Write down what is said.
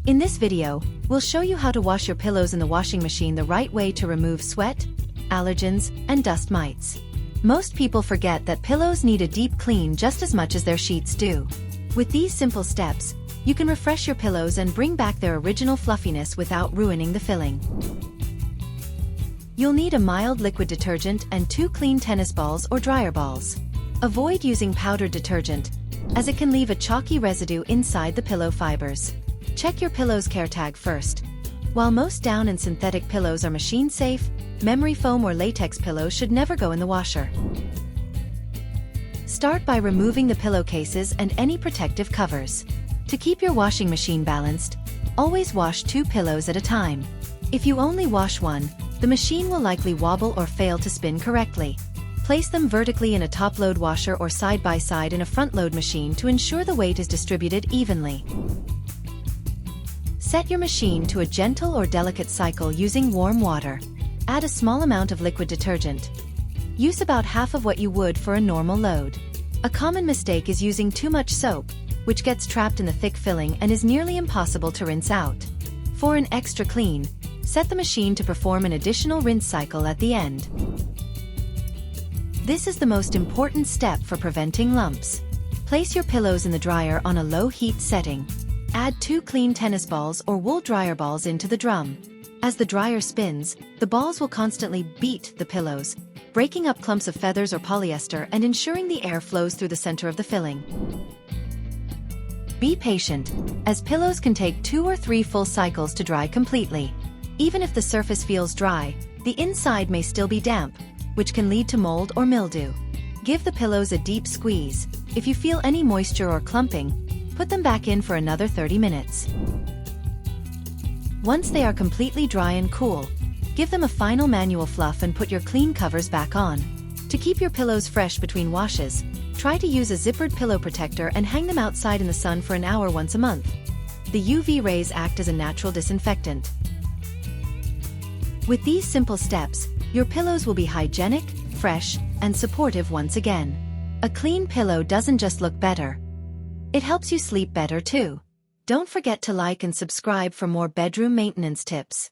In this video, we'll show you how to wash your pillows in the washing machine the right way to remove sweat, allergens, and dust mites. Most people forget that pillows need a deep clean just as much as their sheets do. With these simple steps, you can refresh your pillows and bring back their original fluffiness without ruining the filling. You'll need a mild liquid detergent and 2 clean tennis balls or dryer balls. Avoid using powdered detergent, as it can leave a chalky residue inside the pillow fibers. Check your pillow's care tag first. While most down and synthetic pillows are machine safe, memory foam or latex pillows should never go in the washer. Start by removing the pillowcases and any protective covers. To keep your washing machine balanced, always wash 2 pillows at a time. If you only wash one, the machine will likely wobble or fail to spin correctly. Place them vertically in a top-load washer or side by side in a front-load machine to ensure the weight is distributed evenly. Set your machine to a gentle or delicate cycle using warm water. Add a small amount of liquid detergent. Use about half of what you would for a normal load. A common mistake is using too much soap, which gets trapped in the thick filling and is nearly impossible to rinse out. For an extra clean, set the machine to perform an additional rinse cycle at the end. This is the most important step for preventing lumps. Place your pillows in the dryer on a low heat setting. Add 2 clean tennis balls or wool dryer balls into the drum. As the dryer spins, the balls will constantly beat the pillows, breaking up clumps of feathers or polyester and ensuring the air flows through the center of the filling. Be patient, as pillows can take 2 or 3 full cycles to dry completely. Even if the surface feels dry, the inside may still be damp, which can lead to mold or mildew. Give the pillows a deep squeeze. If you feel any moisture or clumping, put them back in for another 30 minutes. Once they are completely dry and cool, give them a final manual fluff and put your clean covers back on. To keep your pillows fresh between washes, try to use a zippered pillow protector and hang them outside in the sun for an hour once a month. The UV rays act as a natural disinfectant. With these simple steps, your pillows will be hygienic, fresh, and supportive once again. A clean pillow doesn't just look better. It helps you sleep better too. Don't forget to like and subscribe for more bedroom maintenance tips.